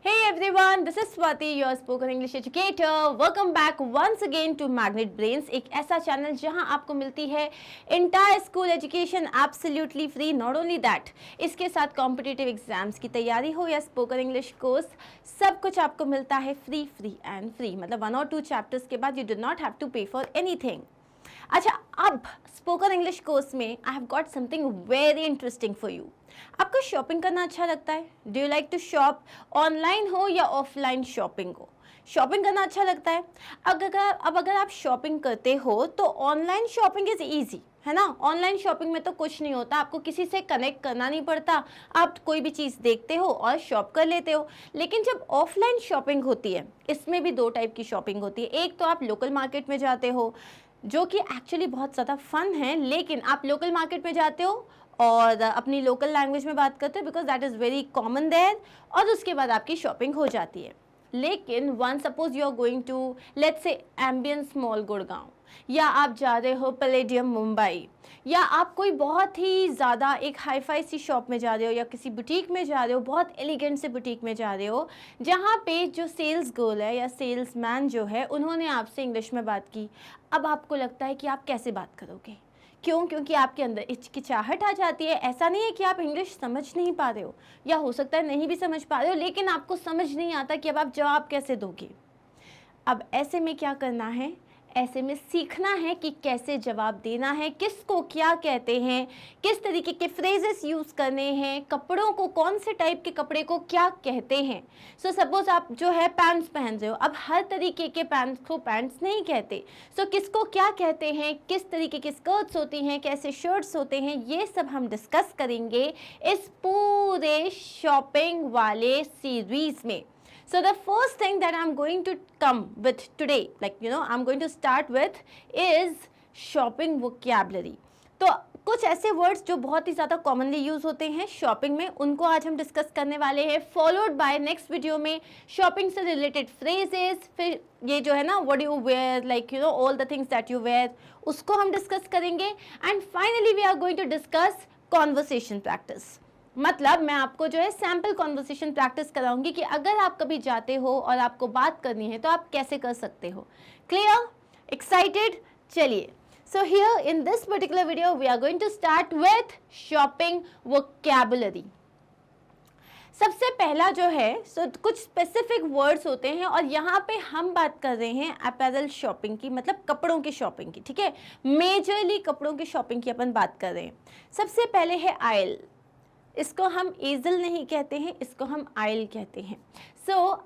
Hey everyone, this is Swati, your spoken English educator. Welcome back once again to Magnet Brains, एक ऐसा channel जहां आपको मिलती है entire school education absolutely free. Not only that, इसके साथ competitive exams की तैयारी हो या spoken English course, सब कुछ आपको मिलता है free and free. मतलब 1 or 2 chapters के बाद you do not have to pay for anything. अच्छा, अब स्पोकन इंग्लिश कोर्स में I have got something very interesting for you. आपको शॉपिंग करना अच्छा लगता है? Do you like to shop? Online हो या ऑफलाइन शॉपिंग हो, शॉपिंग करना अच्छा लगता है? अगर आप शॉपिंग करते हो तो ऑनलाइन शॉपिंग इज़ ईजी, है ना. ऑनलाइन शॉपिंग में तो कुछ नहीं होता, आपको किसी से कनेक्ट करना नहीं पड़ता, आप कोई भी चीज़ देखते हो और शॉप कर लेते हो. लेकिन जब ऑफलाइन शॉपिंग होती है, इसमें भी 2 टाइप की शॉपिंग होती है. एक तो आप लोकल मार्केट में जाते हो, जो कि एक्चुअली बहुत ज़्यादा फन है, लेकिन आप लोकल मार्केट में जाते हो और अपनी लोकल लैंग्वेज में बात करते हो because that is very common there, और उसके बाद आपकी शॉपिंग हो जाती है. लेकिन one suppose you are going to let's say ambience mall Gurgaon, या आप जा रहे हो पैलेडियम मुंबई, या आप कोई बहुत ही ज़्यादा एक हाई फाई सी शॉप में जा रहे हो या किसी बुटीक में जा रहे हो, बहुत एलिगेंट से बुटीक में जा रहे हो, जहाँ पे जो सेल्स गर्ल है या सेल्स मैन जो है उन्होंने आपसे इंग्लिश में बात की. अब आपको लगता है कि आप कैसे बात करोगे. क्यों? क्योंकि आपके अंदर हिचकिचाहट आ जाती है. ऐसा नहीं है कि आप इंग्लिश समझ नहीं पा रहे हो, या हो सकता है नहीं भी समझ पा रहे हो, लेकिन आपको समझ नहीं आता कि अब आप जवाब कैसे दोगे. अब ऐसे में क्या करना है? ऐसे में सीखना है कि कैसे जवाब देना है, किसको क्या कहते हैं, किस तरीके के फ्रेजेस यूज़ करने हैं, कपड़ों को कौन से टाइप के कपड़े को क्या कहते हैं. सपोज आप जो है पैंट्स पहन रहे हो, अब हर तरीके के पैंट्स को पैंट्स नहीं कहते. किसको क्या कहते हैं, किस तरीके की स्कर्ट्स होती हैं, कैसे शर्ट्स होते हैं, ये सब हम डिस्कस करेंगे इस पूरे शॉपिंग वाले सीरीज़ में. So the first thing that I'm going to come with today, I'm going to start with is shopping vocabulary. तो कुछ ऐसे वर्ड्स जो बहुत ही ज़्यादा कॉमनली यूज़ होते हैं शॉपिंग में, उनको आज हम डिस्कस करने वाले हैं, फॉलोड बाय नेक्स्ट वीडियो में शॉपिंग से रिलेटेड फ्रेजेस. फिर ये जो है ना, what you wear, all the things that you wear, उसको हम डिस्कस करेंगे. And finally we are going to discuss conversation practice. मतलब मैं आपको जो है सैम्पल कॉन्वर्सेशन प्रैक्टिस कराऊंगी कि अगर आप कभी जाते हो और आपको बात करनी है तो आप कैसे कर सकते हो. क्लियर? एक्साइटेड? चलिए. So here in this particular video we are going to start with shopping vocabulary. सबसे पहला जो है कुछ स्पेसिफिक वर्ड्स होते हैं, और यहाँ पे हम बात कर रहे हैं अपैरल शॉपिंग की, मतलब कपड़ों की शॉपिंग की. ठीक है, मेजरली कपड़ों की शॉपिंग की अपन बात कर रहे हैं. सबसे पहले है आयल. इसको हम एजल नहीं कहते हैं, इसको हम आयल कहते हैं.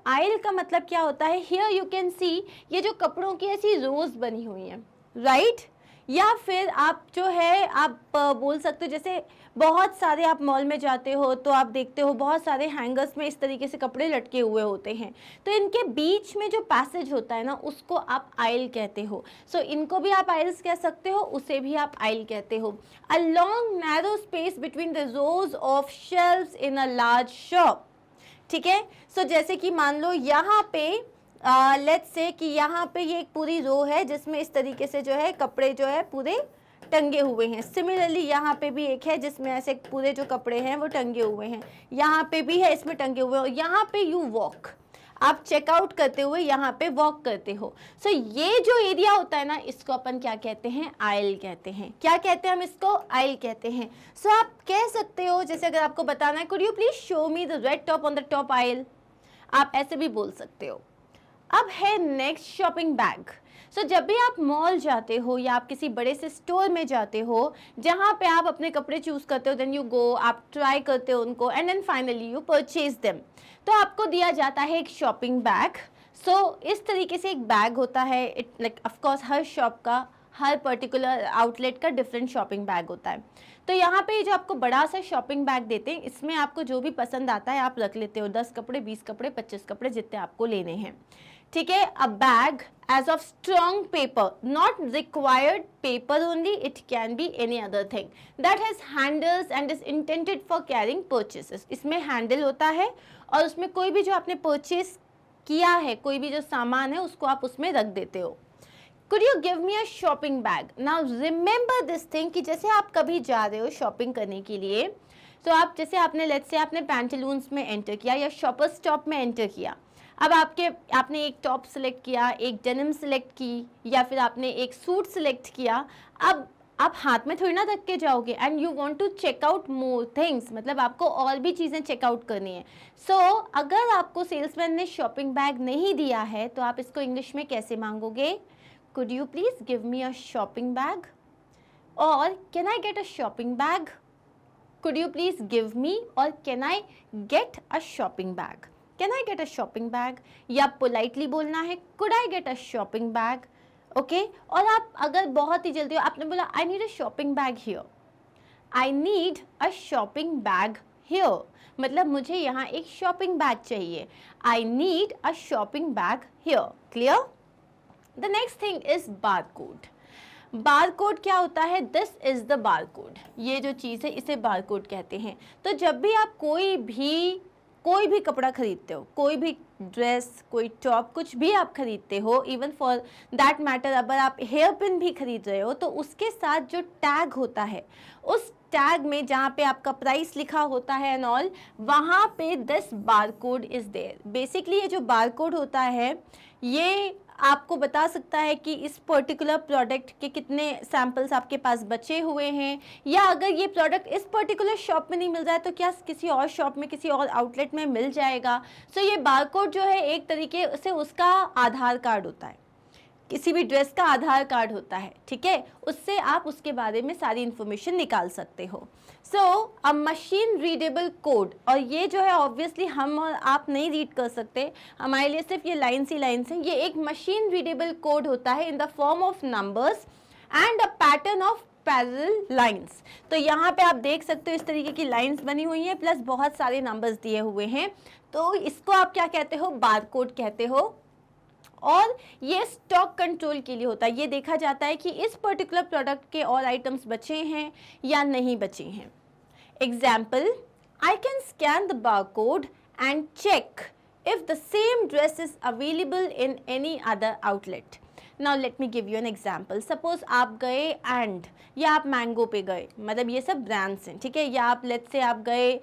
आयल का मतलब क्या होता है? हियर यू कैन सी, ये जो कपड़ों की ऐसी रोज बनी हुई हैं, राइट. या फिर आप जो है आप बोल सकते हो, जैसे बहुत सारे आप मॉल में जाते हो तो आप देखते हो बहुत सारे हैंगर्स में इस तरीके से कपड़े लटके हुए होते हैं, तो इनके बीच में जो पैसेज होता है ना, उसको आप आयल कहते हो. इनको भी आप आयल्स कह सकते हो, उसे भी आप आयल कहते हो. A long narrow space between the rose of shelves in a large shop. ठीक है. जैसे कि मान लो यहाँ पे लेट्स से कि यहाँ पे ये एक पूरी रो है जिसमें इस तरीके से जो है कपड़े जो है पूरे टंगे हुए हैं. सिमिलरली यहाँ पे भी एक है जिसमें ऐसे पूरे जो कपड़े हैं वो टंगे हुए हैं. यहाँ पे भी है, इसमें टंगे हुए हैं. यहाँ पे यू वॉक, आप चेकआउट करते हुए यहाँ पे वॉक करते हो. ये जो एरिया होता है ना, इसको अपन क्या कहते हैं? आयल कहते हैं. क्या कहते हैं हम इसको? आयल कहते हैं. आप कह सकते हो, जैसे अगर आपको बताना है, could you please show me the red top on the top oil, आप ऐसे भी बोल सकते हो. अब है नेक्स्ट शॉपिंग बैग. जब भी आप मॉल जाते हो या आप किसी बड़े से स्टोर में जाते हो जहाँ पे आप अपने कपड़े चूज़ करते हो, देन यू गो, आप ट्राई करते हो उनको, and then finally you purchase them, तो आपको दिया जाता है एक शॉपिंग बैग. इस तरीके से एक बैग होता है. It like of course her shop का, हर पर्टिकुलर आउटलेट का डिफरेंट शॉपिंग बैग होता है. तो यहाँ पे जो आपको बड़ा सा शॉपिंग बैग देते हैं, इसमें आपको जो भी पसंद आता है आप रख लेते हो. 10 कपड़े, 20 कपड़े, 25 कपड़े, जितने आपको लेने हैं. ठीक है. अ bag as of strong paper, not required paper only, it can be any other thing that has handles and is intended for carrying purchases. इसमें हैंडल होता है और उसमें कोई भी जो आपने परचेज किया है, कोई भी जो सामान है, उसको आप उसमें रख देते हो. Could you give me a shopping bag? Now remember this thing कि जैसे आप कभी जा रहे हो शॉपिंग करने के लिए, सो आप जैसे आपने लेट्स से आपने पैंटालून्स में एंटर किया या शॉपर्स टॉप में एंटर किया, अब आपने एक टॉप सेलेक्ट किया, एक डेनिम सेलेक्ट की, या फिर आपने एक सूट सेलेक्ट किया। अब आप हाथ में थोड़ी ना रख के जाओगे and you want to check out more things, मतलब आपको और भी चीज़ें चेकआउट करनी है। सो अगर आपको सेल्समैन ने शॉपिंग बैग नहीं दिया है तो आप इसको इंग्लिश में कैसे मांगोगे? Could you please give me a shopping bag, और can I get a shopping bag? Could you please give me, or can I get a shopping bag? Can I get a shopping bag? या politely बोलना है could I get a shopping bag? Okay और आप अगर बहुत ही जल्दी हो, आपने बोला I need a shopping bag here. I need a shopping bag here. मतलब मुझे यहाँ एक शॉपिंग बैग चाहिए. I need a shopping bag here. Clear? The next thing is barcode. Barcode क्या होता है? दिस इज द बारकोड, ये जो चीज़ है इसे बारकोड कहते हैं। तो जब भी आप कोई भी कपड़ा खरीदते हो, कोई भी ड्रेस, कोई टॉप, कुछ भी आप खरीदते हो, इवन फॉर दैट मैटर अगर आप हेयर पिन भी खरीद रहे हो, तो उसके साथ जो टैग होता है, उस टैग में जहाँ पे आपका प्राइस लिखा होता है एंड ऑल, वहाँ पे this barcode is there. Basically ये जो बारकोड होता है ये आपको बता सकता है कि इस पर्टिकुलर प्रोडक्ट के कितने सैम्पल्स आपके पास बचे हुए हैं, या अगर ये प्रोडक्ट इस पर्टिकुलर शॉप में नहीं मिल रहा है तो क्या किसी और शॉप में, किसी और आउटलेट में मिल जाएगा। सो ये बारकोड जो है एक तरीके से उसका आधार कार्ड होता है, किसी भी ड्रेस का आधार कार्ड होता है, ठीक है, उससे आप उसके बारे में सारी इन्फॉर्मेशन निकाल सकते हो। सो अ मशीन रीडेबल कोड, और ये जो है ऑब्वियसली हम और आप नहीं रीड कर सकते, हमारे लिए सिर्फ ये लाइन्स ही लाइन्स हैं। ये एक मशीन रीडेबल कोड होता है in the form of numbers and a pattern of parallel lines. तो यहाँ पे आप देख सकते हो इस तरीके की लाइंस बनी हुई हैं प्लस बहुत सारे नंबर्स दिए हुए हैं, तो इसको आप क्या कहते हो? बारकोड कहते हो। और ये स्टॉक कंट्रोल के लिए होता है, ये देखा जाता है कि इस पर्टिकुलर प्रोडक्ट के और आइटम्स बचे हैं या नहीं बचे हैं। Example, I can scan the barcode and check if the same dress is available in any other outlet. Now let me give you an example. Suppose आप गए एंड, या आप मैंगो पे गए, मतलब ये सब ब्रांड्स हैं, ठीक है, या आप लेट्स से आप गए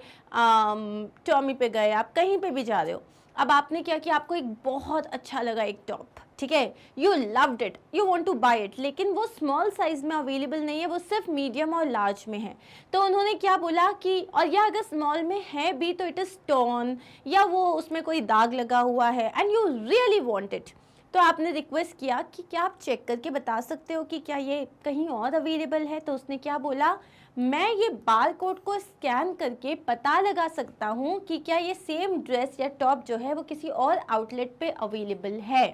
टॉमी पे गए, आप कहीं पे भी जा रहे हो। अब आपने क्या किया, आपको एक बहुत अच्छा लगा एक टॉप, ठीक है, you loved it, you want to buy it, लेकिन वो स्मॉल साइज में अवेलेबल नहीं है, वो सिर्फ मीडियम और लार्ज में है। तो उन्होंने क्या बोला कि, और या अगर स्मॉल में है भी तो इट इज़ टॉर्न, या वो उसमें कोई दाग लगा हुआ है and you really want it. तो आपने रिक्वेस्ट किया कि क्या आप चेक करके बता सकते हो कि क्या ये कहीं और अवेलेबल है। तो उसने क्या बोला, मैं ये बार कोड को स्कैन करके पता लगा सकता हूँ कि क्या ये सेम ड्रेस या टॉप जो है वो किसी और आउटलेट पे अवेलेबल है।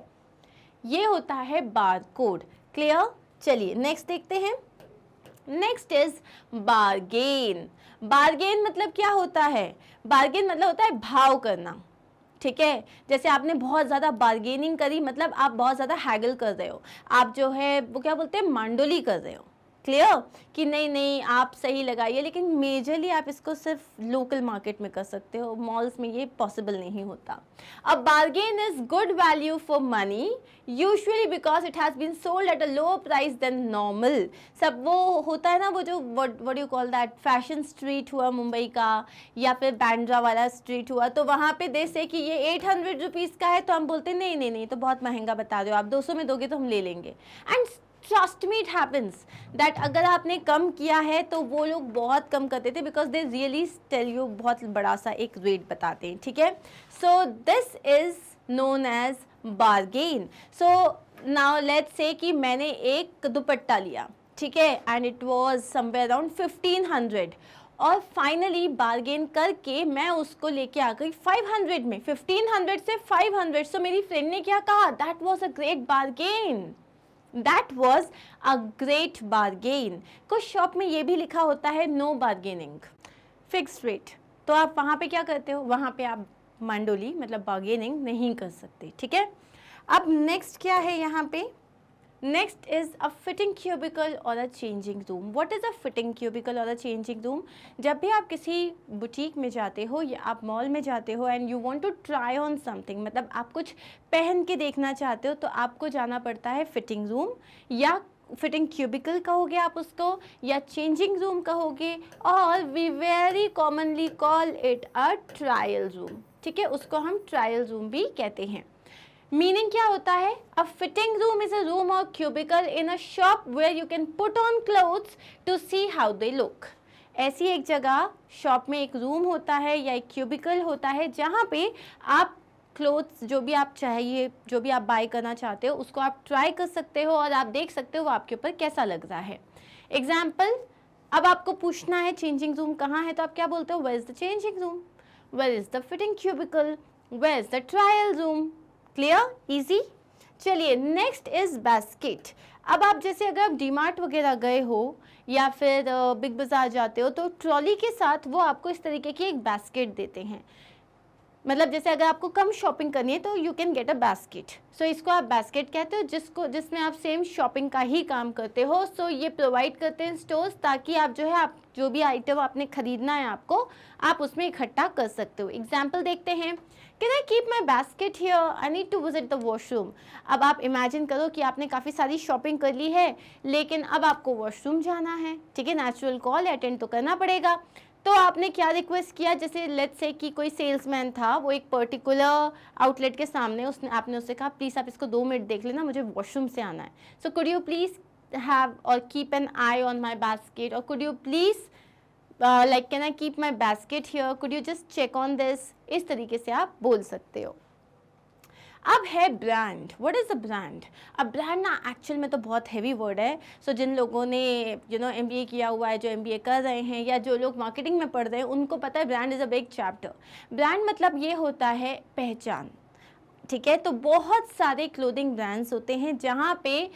ये होता है बार कोड। क्लियर? चलिए नेक्स्ट देखते हैं। Next is bargain. बारगेन मतलब क्या होता है? बारगेन मतलब होता है भाव करना, ठीक है। जैसे आपने बहुत ज़्यादा बार्गेनिंग करी, मतलब आप बहुत ज़्यादा हैगल कर रहे हो, आप जो है वो क्या बोलते हैं, मांडोली कर रहे हो। क्लियर? कि नहीं नहीं आप सही लगाइए, लेकिन मेजरली आप इसको सिर्फ लोकल मार्केट में कर सकते हो, मॉल्स में ये पॉसिबल नहीं होता। अब bargain is good value for money usually because it has been sold at a lower price than normal. सब वो होता है ना, वो जो what you call that, fashion street हुआ मुंबई का, या फिर बैंड्रा वाला स्ट्रीट हुआ, तो वहाँ पे जैसे कि ये 800 रुपीज़ का है, तो हम बोलते हैं नहीं नहीं नहीं तो बहुत महंगा बता रहे हो, आप 200 में दोगे तो हम ले लेंगे। And trust me it happens that अगर आपने कम किया है तो वो लोग बहुत कम करते थे, because they really tell you, बहुत बड़ा सा एक रेट बताते हैं, ठीक है। So this is known as bargain. So now let's say कि मैंने एक दुपट्टा लिया, ठीक है, and it was somewhere around 1500, और फाइनली बारगेन करके मैं उसको लेके आ गई 500 में, 1500 से 500। सो मेरी फ्रेंड ने क्या कहा, that was a great bargain, that was a great bargain. कुछ शॉप में ये भी लिखा होता है नो बारगेनिंग, फिक्स रेट, तो आप वहाँ पे क्या करते हो, वहाँ पे आप मंडोली मतलब बारगेनिंग नहीं कर सकते, ठीक है। अब नेक्स्ट क्या है यहाँ पे, next is a fitting cubicle or a changing room. What is a fitting cubicle or a changing room? जब भी आप किसी बुटीक में जाते हो या आप मॉल में जाते हो and you want to try on something, मतलब आप कुछ पहन के देखना चाहते हो, तो आपको जाना पड़ता है फिटिंग रूम, या फिटिंग क्यूबिकल कहोगे आप उसको, या चेंजिंग रूम कहोगे, और we very commonly call it a trial room. ठीक है, उसको हम ट्रायल रूम भी कहते हैं। मीनिंग क्या होता है? A fitting room is a room or cubicle in a shop where you can put on clothes to see how they look. ऐसी एक जगह शॉप में एक रूम होता है या एक क्यूबिकल होता है जहाँ पे आप क्लोथ्स जो भी आप चाहिए, जो भी आप बाय करना चाहते हो, उसको आप ट्राई कर सकते हो और आप देख सकते हो वो आपके ऊपर कैसा लग रहा है। एग्जाम्पल, अब आपको पूछना है चेंजिंग रूम कहाँ है, तो आप क्या बोलते हो? Where is the changing room, where is the fitting cubicle, where is the trial room. Clear? Easy. चलिए, नेक्स्ट इज बास्केट। अब आप जैसे अगर आप डीमार्ट वगैरह गए हो या फिर बिग बाजार जाते हो, तो ट्रॉली के साथ वो आपको इस तरीके की एक बास्केट देते हैं। मतलब जैसे अगर आपको कम शॉपिंग करनी है तो you can get a basket. So इसको आप बास्केट कहते हो, जिसमें आप सेम शॉपिंग का ही काम करते हो। सो ये प्रोवाइड करते हैं स्टोर्स, ताकि आप जो है आप जो भी आइटम आपने खरीदना है आपको, आप उसमें इकट्ठा कर सकते हो। एग्जाम्पल देखते हैं। Can I keep my basket here, I need to visit the washroom. अब आप इमेजिन करो कि आपने काफ़ी सारी शॉपिंग कर ली है, लेकिन अब आपको वॉशरूम जाना है। ठीक है, नेचुरल कॉल अटेंड तो करना पड़ेगा। तो आपने क्या रिक्वेस्ट किया, जैसे लेट्स से कि कोई सेल्समैन था, वो एक पर्टिकुलर आउटलेट के सामने, आपने उससे कहा प्लीज़ आप इसको 2 मिनट देख लेना, मुझे वॉशरूम से आना है। So could you please have or keep an eye on my basket, or could you please like can I keep my basket here, could you just check on this. इस तरीके से आप बोल सकते हो। अब है brand. What is a brand? अब ब्रांड ना एक्चुअल में तो बहुत हैवी वर्ड है। सो जिन लोगों ने MBA किया हुआ है, जो MBA कर रहे हैं, या जो लोग मार्केटिंग में पढ़ रहे हैं, उनको पता है brand is a big chapter. Brand मतलब ये होता है पहचान। ठीक है, तो बहुत सारे क्लोथिंग ब्रांड्स होते हैं जहाँ पे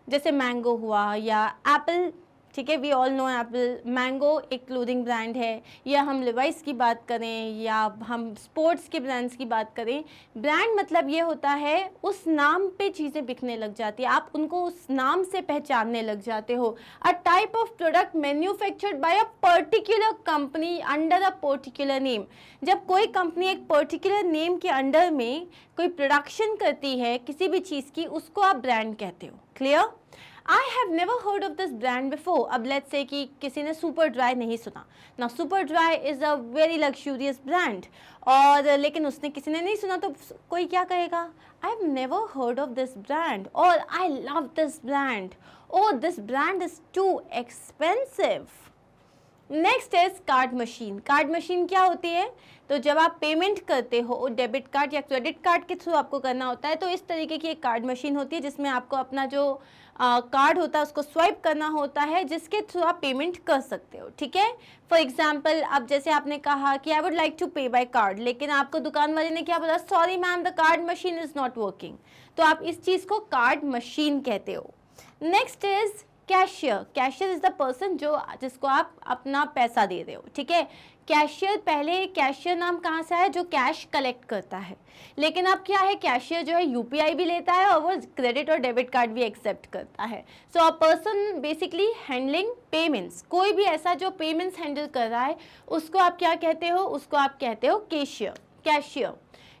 जैसे मैंगो हुआ या एप्पल। ठीक है, we all know Apple. Mango एक क्लोथिंग ब्रांड है, या हम लिवाइस की बात करें या हम स्पोर्ट्स के ब्रांड्स की बात करें। ब्रांड मतलब ये होता है उस नाम पे चीज़ें बिकने लग जाती है, आप उनको उस नाम से पहचानने लग जाते हो। A type of product manufactured by a particular company under a particular name. जब कोई कंपनी एक पर्टिकुलर नेम के अंडर में कोई प्रोडक्शन करती है किसी भी चीज़ की, उसको आप ब्रांड कहते हो। Clear? I have never heard of this brand before. अब लेट्स से कि किसी ने सुपर ड्राई नहीं सुना ना। Super dry is a very luxurious brand, और लेकिन उसने किसी ने नहीं सुना, तो कोई क्या कहेगा? I have never heard of this brand, और आई लव दिस ब्रांड, और this brand is too expensive. Next is called machine. Card machine क्या होती है? तो जब आप पेमेंट करते हो डेबिट कार्ड या क्रेडिट कार्ड के थ्रू आपको करना होता है, तो इस तरीके की एक कार्ड मशीन होती है जिसमें आपको अपना जो कार्ड होता है उसको स्वाइप करना होता है, जिसके थ्रू आप पेमेंट कर सकते हो। ठीक है, फॉर एग्जाम्पल अब जैसे आपने कहा कि आई वुड लाइक टू पे बाय कार्ड, लेकिन आपको दुकान वाले ने क्या बोला? Sorry ma'am, the card machine is not working. तो आप इस चीज़ को कार्ड मशीन कहते हो। Next is cashier. Cashier is the person जिसको आप अपना पैसा दे रहे हो। ठीक है, कैशियर, पहले कैशियर नाम कहाँ से आया? जो कैश कलेक्ट करता है। लेकिन अब क्या है, कैशियर जो है UPI भी लेता है और वो क्रेडिट और डेबिट कार्ड भी एक्सेप्ट करता है। So a person basically handling payments. कोई भी ऐसा जो पेमेंट्स हैंडल कर रहा है, उसको आप क्या कहते हो? उसको आप कहते हो कैशियर। कैशियर।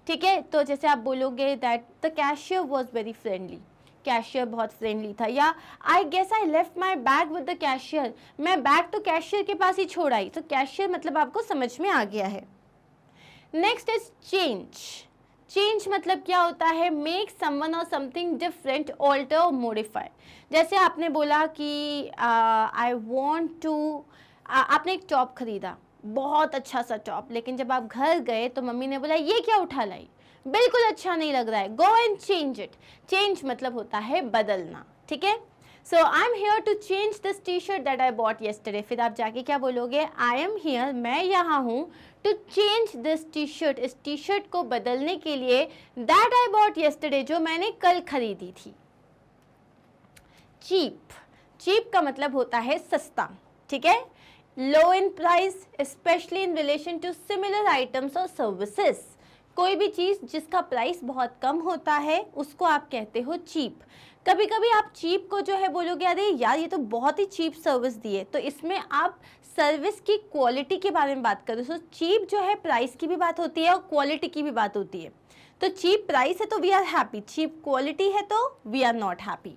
ठीक है, तो जैसे आप बोलोगे that the cashier was very friendly, cashier बहुत फ्रेंडली था, या I guess I left my bag with the cashier, मैं बैग तो कैशियर के पास ही छोड़ आई। तो कैशियर मतलब आपको समझ में आ गया है। Next is change. चेंज मतलब क्या होता है? मेक समवन और समथिंग डिफरेंट, ऑल्टर और मॉडिफाई। जैसे आपने बोला कि आई वॉन्ट टू, आपने एक टॉप खरीदा, बहुत अच्छा सा टॉप, लेकिन जब आप घर गए तो मम्मी ने बोला ये क्या उठा लाई, बिल्कुल अच्छा नहीं लग रहा है, go and change it. Change मतलब होता है बदलना। ठीक है, so I am here to change this T shirt that I bought yesterday. फिर आप जाके क्या बोलोगे? आई एम हियर, मैं यहाँ हूँ, to change this T shirt, इस टी शर्ट को बदलने के लिए, दैट आई बॉट येस्टरडे, जो मैंने कल खरीदी थी। चीप। चीप का मतलब होता है सस्ता। ठीक है, low in price, especially in relation to similar items और सर्विसेज। कोई भी चीज़ जिसका प्राइस बहुत कम होता है उसको आप कहते हो चीप। कभी कभी आप चीप को जो है बोलोगे अरे यार ये तो बहुत ही चीप सर्विस दी है, तो इसमें आप सर्विस की क्वालिटी के बारे में बात करो। सो चीप जो है प्राइस की भी बात होती है और क्वालिटी की भी बात होती है। तो चीप प्राइस है तो we are happy, cheap quality है तो we are not happy.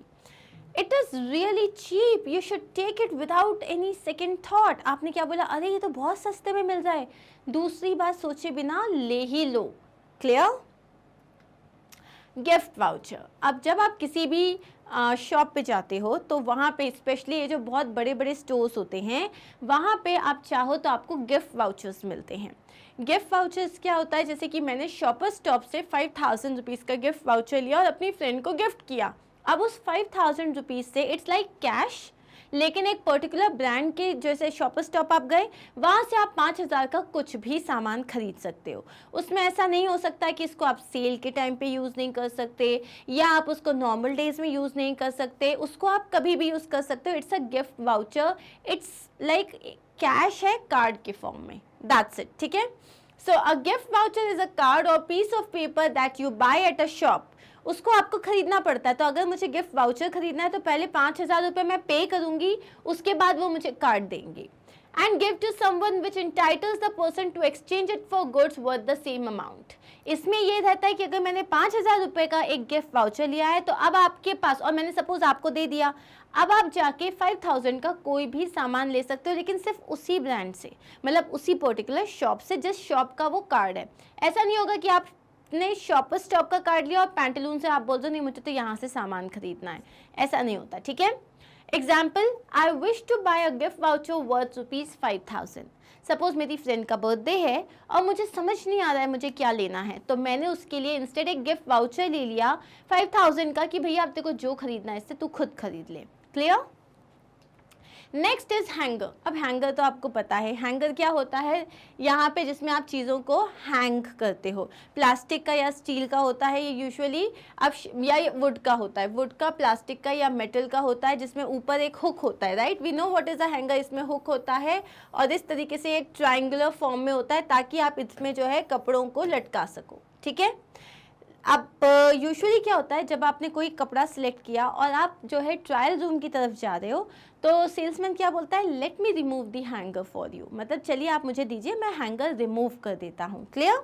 It is really cheap, you should take it without any second thought. आपने क्या बोला, अरे ये तो बहुत सस्ते में मिल रहा है, दूसरी बात सोचे बिना ले ही लो। क्लियर? गिफ्ट वाउचर, अब जब आप किसी भी शॉप पे जाते हो तो वहाँ पे स्पेशली ये जो बहुत बड़े बड़े स्टोर्स होते हैं वहाँ पे आप चाहो तो आपको गिफ्ट वाउचर्स मिलते हैं। गिफ्ट वाउचर्स क्या होता है, जैसे कि मैंने शॉपर स्टॉप से 5000 रुपीज़ का गिफ्ट वाउचर लिया और अपनी फ्रेंड को गिफ्ट किया। अब उस 5000 रुपीज़ से इट्स लाइक कैश, लेकिन एक पर्टिकुलर ब्रांड के जैसे शॉपर स्टॉप आप गए, वहाँ से आप 5000 का कुछ भी सामान खरीद सकते हो। उसमें ऐसा नहीं हो सकता कि इसको आप सेल के टाइम पे यूज़ नहीं कर सकते या आप उसको नॉर्मल डेज में यूज़ नहीं कर सकते, उसको आप कभी भी यूज़ कर सकते हो। It's a gift voucher, it's like cash है कार्ड के फॉर्म में, दैट्स इट। ठीक है, so a gift voucher is a card or piece of paper that you buy at a shop. उसको आपको खरीदना पड़ता है, तो अगर मुझे गिफ्ट वाउचर खरीदना है तो पहले 5000 रुपये मैं पे करूंगी, उसके बाद वो मुझे कार्ड देंगे। And give to someone which entitles the person to exchange it for goods worth the same amount. इसमें ये रहता है कि अगर मैंने 5000 रुपये का एक गिफ्ट वाउचर लिया है तो अब आपके पास, और मैंने सपोज आपको दे दिया, अब आप जाके 5000 का कोई भी सामान ले सकते हो, लेकिन सिर्फ उसी ब्रांड से, मतलब उसी पर्टिकुलर शॉप से जिस शॉप का वो कार्ड है। ऐसा नहीं होगा कि आप ने शॉपर स्टॉप का कार्ड लिया और पैंटलून से आप बोल दो नहीं मुझे तो यहाँ से सामान खरीदना है, ऐसा नहीं होता। ठीक है, example, I wish to buy a gift voucher worth ₹5000। Suppose मेरी फ्रेंड का बर्थडे है और मुझे समझ नहीं आ रहा है मुझे क्या लेना है, तो मैंने उसके लिए इंस्टेड एक गिफ्ट वाउचर ले लिया 5000 का कि भैया अब तेरे को जो खरीदना है इससे तू खुद खरीद ले। क्लियर? Next is hanger. अब हैंगर तो आपको पता है, हैंगर क्या होता है, यहाँ पे जिसमें आप चीज़ों को हैंग करते हो। प्लास्टिक का या स्टील का होता है ये यूजुअली, अब या वुड का होता है, वुड का, प्लास्टिक का या मेटल का होता है, जिसमें ऊपर एक हुक होता है। Right, we know what is a hanger. इसमें हुक होता है और इस तरीके से एक ट्राइंगुलर फॉर्म में होता है ताकि आप इसमें जो है कपड़ों को लटका सको। ठीक है, अब यूजुअली क्या होता है, जब आपने कोई कपड़ा सिलेक्ट किया और आप जो है ट्रायल रूम की तरफ जा रहे हो तो सेल्समैन क्या बोलता है, let me remove the hanger for you, मतलब चलिए आप मुझे दीजिए मैं हैंगर रिमूव कर देता हूँ। क्लियर?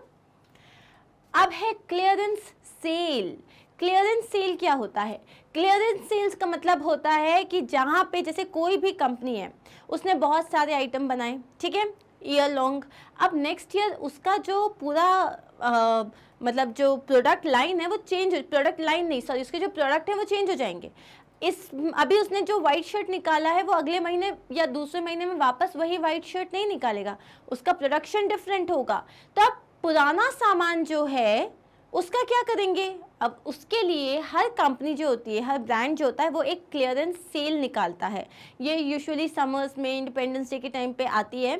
अब है क्लियरेंस सेल। क्लियरेंस सेल क्या होता है, क्लियरेंस सेल्स का मतलब होता है कि जहाँ पे जैसे कोई भी कंपनी है उसने बहुत सारे आइटम बनाए, ठीक है, ईयर लॉन्ग, अब नेक्स्ट ईयर उसका जो पूरा मतलब जो प्रोडक्ट लाइन है वो चेंज, प्रोडक्ट लाइन नहीं सॉरी, उसके जो प्रोडक्ट है वो चेंज हो जाएंगे। अभी उसने जो वाइट शर्ट निकाला है वो अगले महीने या दूसरे महीने में वापस वही वाइट शर्ट नहीं निकालेगा, उसका प्रोडक्शन डिफरेंट होगा। तो अब पुराना सामान जो है उसका क्या करेंगे, अब उसके लिए हर कंपनी जो होती है, हर ब्रांड जो होता है वो एक क्लियरेंस सेल निकालता है। ये यूजुअली समर्स में, इंडिपेंडेंस डे के टाइम पे आती है,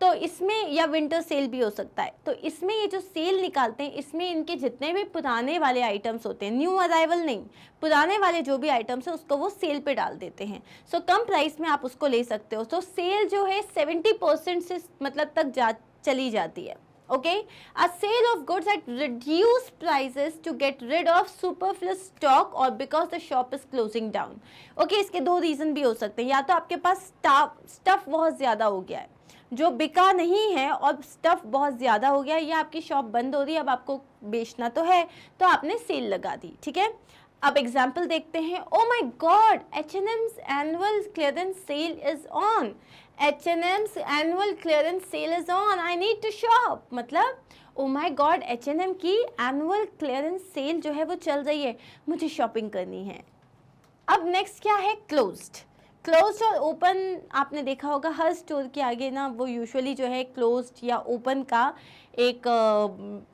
तो इसमें या विंटर सेल भी हो सकता है। तो इसमें ये जो सेल निकालते हैं इसमें इनके जितने भी पुराने वाले आइटम्स होते हैं, न्यू अराइवल नहीं, पुराने वाले जो भी आइटम्स है उसको वो सेल पे डाल देते हैं। सो कम प्राइस में आप उसको ले सकते हो। तो सेल जो है 70% से मतलब तक चली जाती है। Okay, a sale of goods at reduced prices to get rid of superfluous stock or because the shop is closing down. Okay, इसके दो रीज़न भी हो सकते हैं, या तो आपके पास स्टफ़ बहुत ज़्यादा हो गया है जो बिका नहीं है और स्टफ़ बहुत ज़्यादा हो गया है, या आपकी शॉप बंद हो रही है, अब आपको बेचना तो है तो आपने सेल लगा दी। ठीक है, अब एग्जाम्पल देखते हैं। Oh my god, H&M's annual clearance sale is on, H&M's annual clearance sale is on, I need to shop. मतलब ओ माई गॉड, H&M की एनुअल क्लियरेंस सेल जो है वो चल रही है, मुझे शॉपिंग करनी है। अब नेक्स्ट क्या है, क्लोज्ड। क्लोज्ड और ओपन आपने देखा होगा हर स्टोर के आगे ना वो यूजुअली जो है क्लोज्ड या ओपन का एक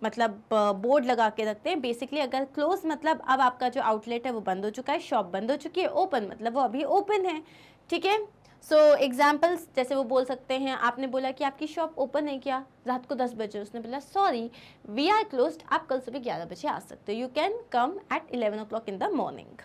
मतलब बोर्ड लगा के रखते हैं। बेसिकली अगर क्लोज मतलब अब आपका जो आउटलेट है वो बंद हो चुका है, शॉप बंद हो चुकी है, ओपन मतलब वो अभी ओपन है। ठीक है, सो एग्जाम्पल्स जैसे वो बोल सकते हैं, आपने बोला कि आपकी शॉप ओपन है क्या, रात को 10 बजे, उसने बोला सॉरी वी आर क्लोज्ड, आप कल सुबह 11 बजे आ सकते हो, you can come at 11 o'clock in the morning.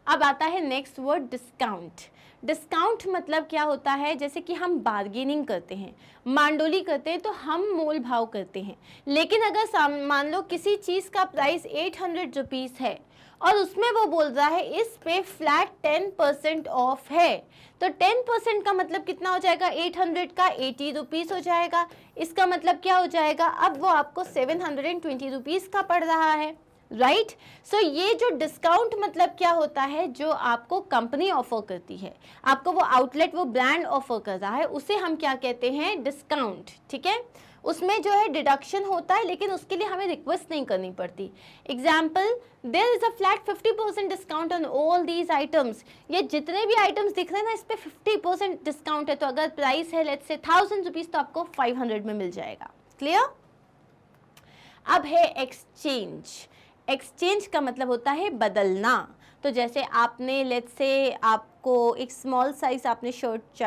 अब आता है नेक्स्ट वर्ड, डिस्काउंट। डिस्काउंट मतलब क्या होता है, जैसे कि हम बार्गेनिंग करते हैं, मांडोली करते हैं, तो हम मोल भाव करते हैं। लेकिन अगर मान लो किसी चीज़ का प्राइस 800 रुपीज़ है और उसमें वो बोल रहा है इस पे फ्लैट 10% ऑफ है, तो 10% का मतलब कितना हो जाएगा, 800 का 80 रुपीज़ हो जाएगा। इसका मतलब क्या हो जाएगा, अब वो आपको 720 रुपीज़ का पड़ रहा है। राइट। सो ये जो डिस्काउंट मतलब क्या होता है, जो आपको कंपनी ऑफर करती है, आपको वो आउटलेट, वो ब्रांड ऑफर कर रहा है, उसे हम क्या कहते हैं, डिस्काउंट। ठीक है, उसमें जो है डिडक्शन होता है, लेकिन उसके लिए हमें रिक्वेस्ट नहीं करनी पड़ती। Example, there is a flat 50% discount on all these items. ये जितने भी आइटम्स दिख रहे हैं ना, इस पे 50% डिस्काउंट है, तो अगर प्राइस है लेट्स से 1000 रुपीज, तो आपको 500 में मिल जाएगा। क्लियर। अब है एक्सचेंज। एक्सचेंज का मतलब होता है बदलना। तो जैसे आपने लेट्स से आपको एक स्मॉल साइज आपने शर्ट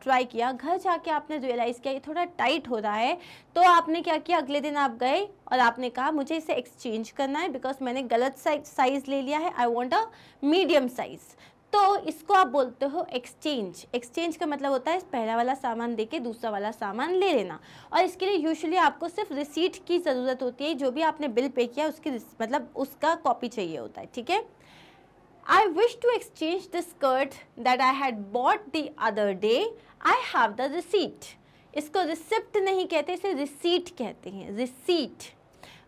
ट्राई किया, घर जाके आपने रियलाइज़ किया ये थोड़ा टाइट हो रहा है, तो आपने क्या किया, अगले दिन आप गए और आपने कहा मुझे इसे एक्सचेंज करना है बिकॉज मैंने गलत साइज ले लिया है, I want a medium size. तो इसको आप बोलते हो एक्सचेंज। एक्सचेंज का मतलब होता है पहला वाला सामान देके दूसरा वाला सामान ले लेना। और इसके लिए यूजुअली आपको सिर्फ रिसीट की ज़रूरत होती है, जो भी आपने बिल पे किया उसकी मतलब उसका कॉपी चाहिए होता है। ठीक है। I wish to exchange the skirt that I had bought the other day. I have the receipt. इसको रिसिप्ट नहीं कहते, इसे रिसीट कहते हैं, रिसीट।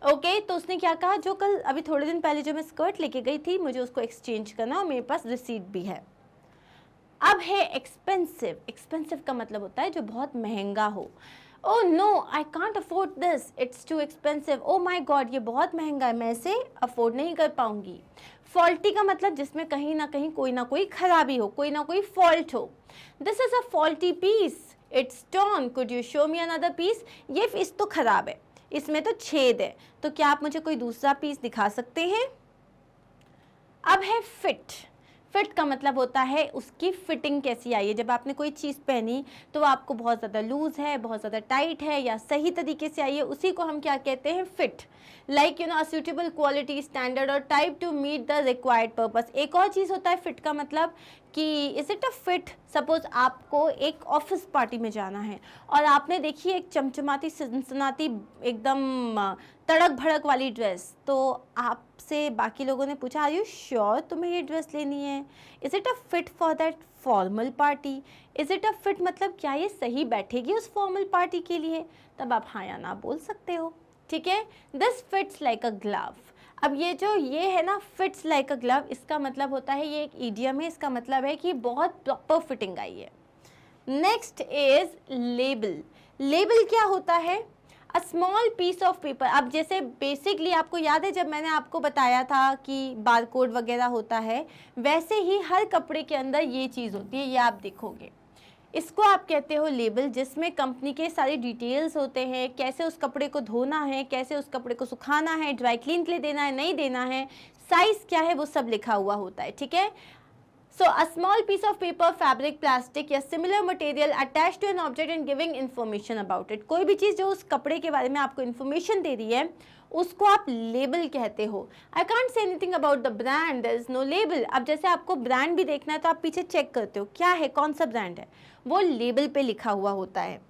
ओके, तो उसने क्या कहा, जो कल अभी थोड़े दिन पहले जो मैं स्कर्ट लेके गई थी, मुझे उसको एक्सचेंज करना और मेरे पास रिसीट भी है। अब है एक्सपेंसिव। एक्सपेंसिव का मतलब होता है जो बहुत महंगा हो। Oh no, I can't afford this, it's too expensive. Oh my god, ये बहुत महंगा है, मैं इसे अफोर्ड नहीं कर पाऊंगी। फॉल्टी का मतलब जिसमें कहीं ना कहीं कोई ना कोई खराबी हो, कोई ना कोई फॉल्ट हो। This is a faulty piece, it's torn, could you show me another piece. ये पीस तो खराब है, इसमें तो छेद है, तो क्या आप मुझे कोई दूसरा पीस दिखा सकते हैं। अब है फिट। फिट का मतलब होता है उसकी फिटिंग कैसी आई है। जब आपने कोई चीज़ पहनी तो वो आपको बहुत ज़्यादा लूज़ है, बहुत ज़्यादा टाइट है, या सही तरीके से आई है, उसी को हम क्या कहते हैं, fit. Like you know, a suitable quality, standard or type to meet the required purpose. एक और चीज़ होता है फिट का मतलब कि is it a fit. Suppose आपको एक ऑफिस पार्टी में जाना है और आपने देखी एक चमचमाती सनसनाती एकदम तड़क भड़क वाली ड्रेस, तो आपसे बाकी लोगों ने पूछा, आर यू श्योर तुम्हें ये ड्रेस लेनी है, is it a fit for that formal party. Is it a fit मतलब क्या ये सही बैठेगी उस फॉर्मल पार्टी के लिए, तब आप हाँ या ना बोल सकते हो। ठीक है, this fits like a glove. अब ये जो ये है ना, फिट्स लाइक अ ग्लव, इसका मतलब होता है, ये एक इडियम है, इसका मतलब है कि बहुत प्रॉपर फिटिंग आई है। Next is label. लेबल क्या होता है, a small piece of paper. अब जैसे बेसिकली आपको याद है जब मैंने आपको बताया था कि बारकोड वगैरह होता है, वैसे ही हर कपड़े के अंदर ये चीज़ होती है, ये आप देखोगे। इसको आप कहते हो लेबल, जिसमें कंपनी के सारे डिटेल्स होते हैं, कैसे उस कपड़े को धोना है, कैसे उस कपड़े को सुखाना है, ड्राई क्लीन के लिए देना है, नहीं देना है, साइज क्या है, वो सब लिखा हुआ होता है। ठीक है। So a small piece of paper, fabric, plastic या similar material attached to an object and giving information about it. कोई भी चीज़ जो उस कपड़े के बारे में आपको information दे रही है, उसको आप लेबल कहते हो। I can't say anything about the brand, there is no label. अब जैसे आपको ब्रांड भी देखना है तो आप पीछे चेक करते हो क्या है, कौन सा ब्रांड है, वो लेबल पे लिखा हुआ होता है।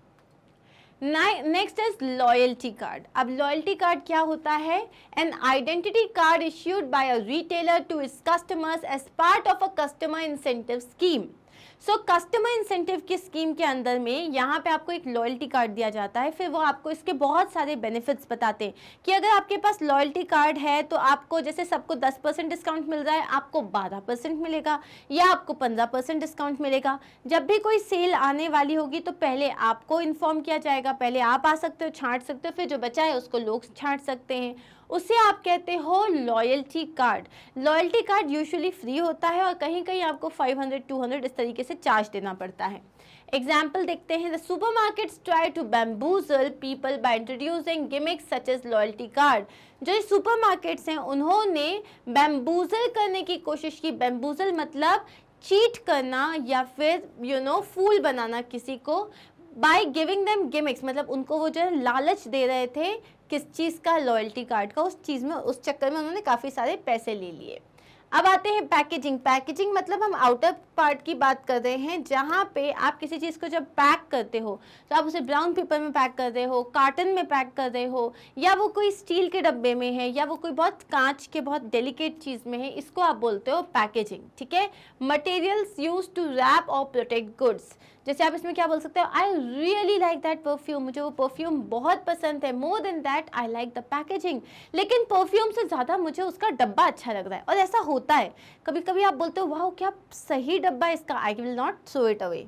Next is loyalty card. अब लॉयल्टी कार्ड क्या होता है, an identity card issued by a retailer to its customers as part of a customer incentive scheme. So customer incentive की स्कीम के अंदर में यहाँ पे आपको एक लॉयल्टी कार्ड दिया जाता है, फिर वो आपको इसके बहुत सारे बेनिफिट्स बताते हैं कि अगर आपके पास लॉयल्टी कार्ड है तो आपको जैसे सबको 10% डिस्काउंट मिल रहा है, आपको 12% मिलेगा या आपको 15% डिस्काउंट मिलेगा। जब भी कोई सेल आने वाली होगी तो पहले आपको इन्फॉर्म किया जाएगा, पहले आप आ सकते हो, छांट सकते हो, फिर जो बचा है उसको लोग छांट सकते हैं, उसे आप कहते हो loyalty card. Loyalty card usually free होता है और कहीं कहीं आपको 500 200 इस तरीके से चार्ज देना पड़ता है। एग्जाम्पल देखते हैं, the supermarkets try to bamboozle people by introducing gimmicks such as loyalty card. जो सुपरमार्केट्स हैं उन्होंने बैम्बूजल करने की कोशिश की। बैम्बूजल मतलब चीट करना या फिर फूल बनाना किसी को, बाय गिविंग देम गिमिक्स मतलब उनको वो जो है लालच दे रहे थे किस चीज़ का, लॉयल्टी कार्ड का। उस चीज़ में, उस चक्कर में उन्होंने काफ़ी सारे पैसे ले लिए। अब आते हैं पैकेजिंग। पैकेजिंग मतलब हम आउटर पार्ट की बात कर रहे हैं, जहाँ पे आप किसी चीज़ को जब पैक करते हो तो आप उसे ब्राउन पेपर में पैक कर रहे हो, कार्टन में पैक कर रहे हो, या वो कोई स्टील के डब्बे में है, या वो कोई बहुत कांच के बहुत डेलिकेट चीज़ में है, इसको आप बोलते हो पैकेजिंग। ठीक है। मटेरियल्स यूज टू रैप और प्रोटेक्ट गुड्स। जैसे आप इसमें क्या बोल सकते हो, I really like that perfume, मुझे वो परफ्यूम बहुत पसंद है, more than that I like the packaging, लेकिन परफ्यूम से ज़्यादा मुझे उसका डब्बा अच्छा लग रहा है। और ऐसा होता है, कभी कभी आप बोलते हो वाह क्या सही डब्बा है इसका, I will not throw it away.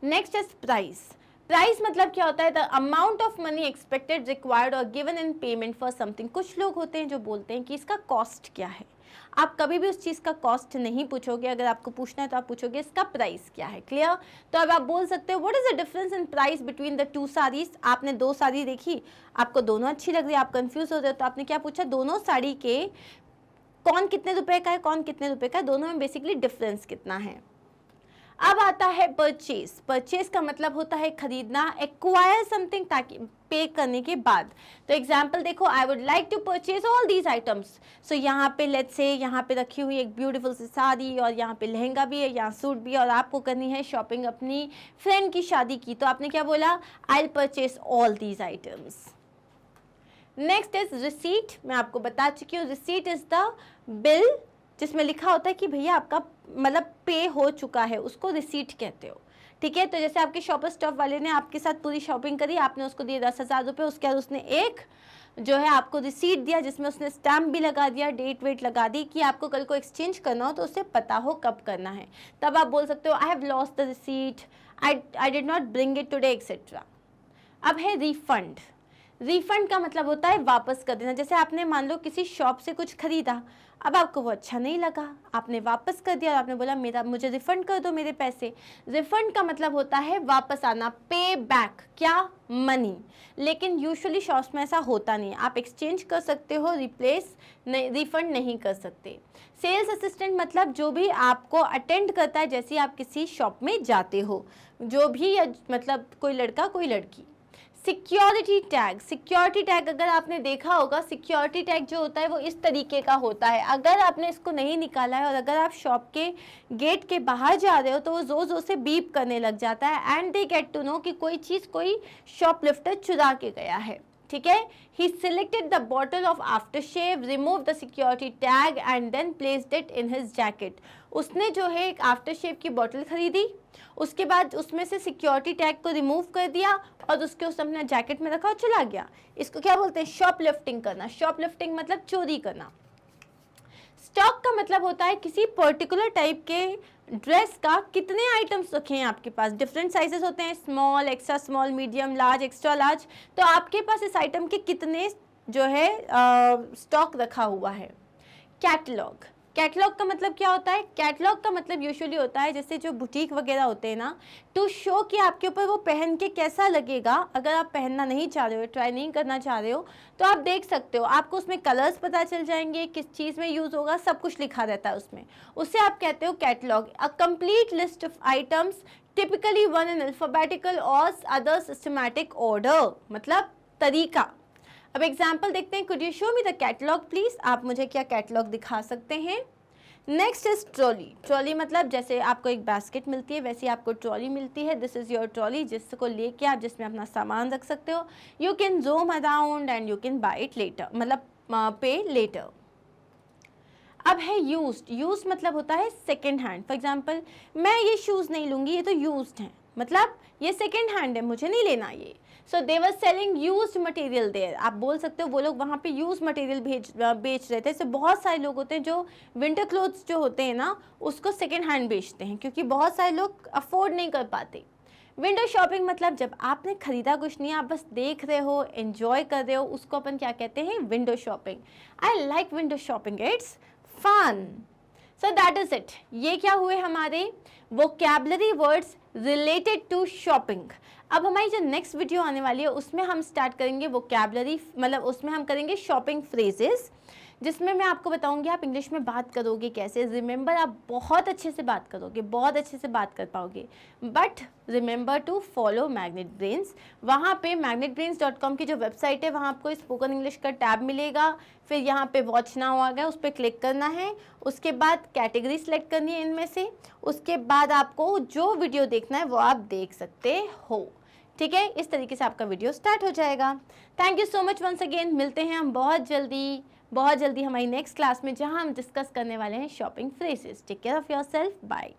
Next is price. Price मतलब क्या होता है, the amount of money expected, required or given in payment for something. कुछ लोग होते हैं जो बोलते हैं कि इसका कॉस्ट क्या है। आप कभी भी उस चीज़ का कॉस्ट नहीं पूछोगे, अगर आपको पूछना है तो आप पूछोगे इसका प्राइस क्या है। क्लियर? तो अब आप बोल सकते हो what is the difference in price between the two saris. आपने दो साड़ी देखी, आपको दोनों अच्छी लग रही है, आप कंफ्यूज हो रहे हो, तो आपने क्या पूछा, दोनों साड़ी के कौन कितने रुपए का है, कौन कितने रुपए का है, दोनों में बेसिकली डिफरेंस कितना है। अब आता है परचेज। परचेज का मतलब होता है खरीदना, एक्वायर समथिंग, ताकि पे करने के बाद। तो एग्जाम्पल देखो, I would like to purchase all these items. So यहाँ पे लेट्स से यहाँ पे रखी हुई एक ब्यूटीफुल सी साड़ी, और यहाँ पे लहंगा भी है, यहाँ सूट भी है, और आपको करनी है शॉपिंग अपनी फ्रेंड की शादी की। तो आपने क्या बोला, I will purchase all these items. Next is receipt. मैं आपको बता चुकी हूँ, रिसीट इज द बिल जिसमें लिखा होता है कि भैया आपका मतलब पे हो चुका है, उसको रिसीट कहते हो। ठीक है, तो जैसे आपके शॉपर स्टॉप वाले ने आपके साथ पूरी शॉपिंग करी, आपने उसको दिए 10,000 रुपये, उसके बाद उसने एक जो है आपको रिसीट दिया जिसमें उसने स्टैम्प भी लगा दिया, डेट वेट लगा दी कि आपको कल को एक्सचेंज करना हो तो उसे पता हो कब करना है। तब आप बोल सकते हो I have lost the receipt, I did not bring it today etcetera. अब है रिफंड। रिफंड का मतलब होता है वापस कर देना। जैसे आपने मान लो किसी शॉप से कुछ खरीदा, अब आपको वो अच्छा नहीं लगा, आपने वापस कर दिया और आपने बोला मुझे रिफंड कर दो मेरे पैसे। रिफंड का मतलब होता है वापस आना, पे बैक, क्या, मनी। लेकिन यूजुअली शॉप्स में ऐसा होता नहीं, आप एक्सचेंज कर सकते हो, रिप्लेस नहीं, रिफंड नहीं कर सकते। सेल्स असिस्टेंट मतलब जो भी आपको अटेंड करता है जैसे आप किसी शॉप में जाते हो, जो भी, या मतलब कोई लड़का कोई लड़की। Security tag. सिक्योरिटी टैग अगर आपने देखा होगा, सिक्योरिटी टैग जो होता है वो इस तरीके का होता है। अगर आपने इसको नहीं निकाला है और अगर आप शॉप के गेट के बाहर जा रहे हो तो वो जोर जोर से बीप करने लग जाता है, and they get to know कि कोई चीज़ कोई शॉपलिफ्टर चुरा के गया है। ठीक है, he selected the bottle of aftershave, removed the security tag and then placed it in his jacket. उसने जो है एक आफ्टर शेव की बोतल खरीदी, उसके बाद उसमें से सिक्योरिटी टैग को रिमूव कर दिया और उसके उसने अपना जैकेट में रखा और चला गया। इसको क्या बोलते हैं, शॉपलिफ्टिंग करना। शॉपलिफ्टिंग मतलब चोरी करना। स्टॉक का मतलब होता है किसी पर्टिकुलर टाइप के ड्रेस का कितने आइटम्स रखे हैं आपके पास। डिफरेंट साइजेस होते हैं, small, extra small, medium, large, extra large. तो आपके पास इस आइटम के कितने जो है स्टॉक रखा हुआ है। कैटलॉग। कैटलॉग का मतलब क्या होता है, कैटलॉग का मतलब यूजुअली होता है जैसे जो बुटीक वगैरह होते हैं ना, टू शो कि आपके ऊपर वो पहन के कैसा लगेगा। अगर आप पहनना नहीं चाह रहे हो, ट्राई नहीं करना चाह रहे हो, तो आप देख सकते हो, आपको उसमें कलर्स पता चल जाएंगे, किस चीज़ में यूज़ होगा, सब कुछ लिखा रहता है उसमें। उससे आप कहते हो catalogue. A complete list of items typically one in alphabetical और अदर सिस्टमैटिक ऑर्डर, मतलब तरीका। अब एग्जाम्पल देखते हैं, could you show me the catalogue please. आप मुझे क्या कैटलॉग दिखा सकते हैं। Next is trolley. ट्रॉली मतलब जैसे आपको एक बास्केट मिलती है वैसे आपको ट्रॉली मिलती है। दिस इज योर ट्रॉली, जिसको लेके आप जिसमें अपना सामान रख सकते हो। You can zoom around and you can buy it later, मतलब पे लेटर। अब है यूज्ड। यूज्ड मतलब होता है सेकेंड हैंड। फॉर एग्जाम्पल, मैं ये शूज़ नहीं लूँगी, ये तो यूज्ड हैं, मतलब ये सेकेंड हैंड है, मुझे नहीं लेना ये। So they were selling used material there. आप बोल सकते हो वो लोग वहाँ पे यूज मटेरियल बेच रहे थे। तो बहुत सारे लोग होते हैं जो विंटर क्लोथ्स जो होते हैं ना उसको सेकेंड हैंड बेचते हैं, क्योंकि बहुत सारे लोग अफोर्ड नहीं कर पाते। विंडो शॉपिंग मतलब जब आपने खरीदा कुछ नहीं, आप बस देख रहे हो, एंजॉय कर रहे हो, उसको अपन क्या कहते हैं, window shopping. I like window shopping, it's fun. So that is it. ये क्या हुए हमारे vocabulary words related to shopping. अब हमारी जो नेक्स्ट वीडियो आने वाली है उसमें हम स्टार्ट करेंगे वोकैबुलरी, मतलब उसमें हम करेंगे शॉपिंग फ्रेजेस, जिसमें मैं आपको बताऊंगी आप इंग्लिश में बात करोगे कैसे। रिमेंबर, आप बहुत अच्छे से बात करोगे, बहुत अच्छे से बात कर पाओगे, but remember to follow Magnet Brains. वहाँ पे magnetbrains.com की जो वेबसाइट है वहाँ आपको स्पोकन इंग्लिश का टैब मिलेगा। फिर यहाँ पे वॉच नाउ आ गया, उस पर क्लिक करना है। उसके बाद कैटेगरी सेलेक्ट करनी है इनमें से। उसके बाद आपको जो वीडियो देखना है वो आप देख सकते हो। ठीक है, इस तरीके से आपका वीडियो स्टार्ट हो जाएगा। Thank you so much once again. मिलते हैं हम बहुत जल्दी हमारी नेक्स्ट क्लास में, जहां हम डिस्कस करने वाले हैं shopping phrases. Take care of yourself, bye.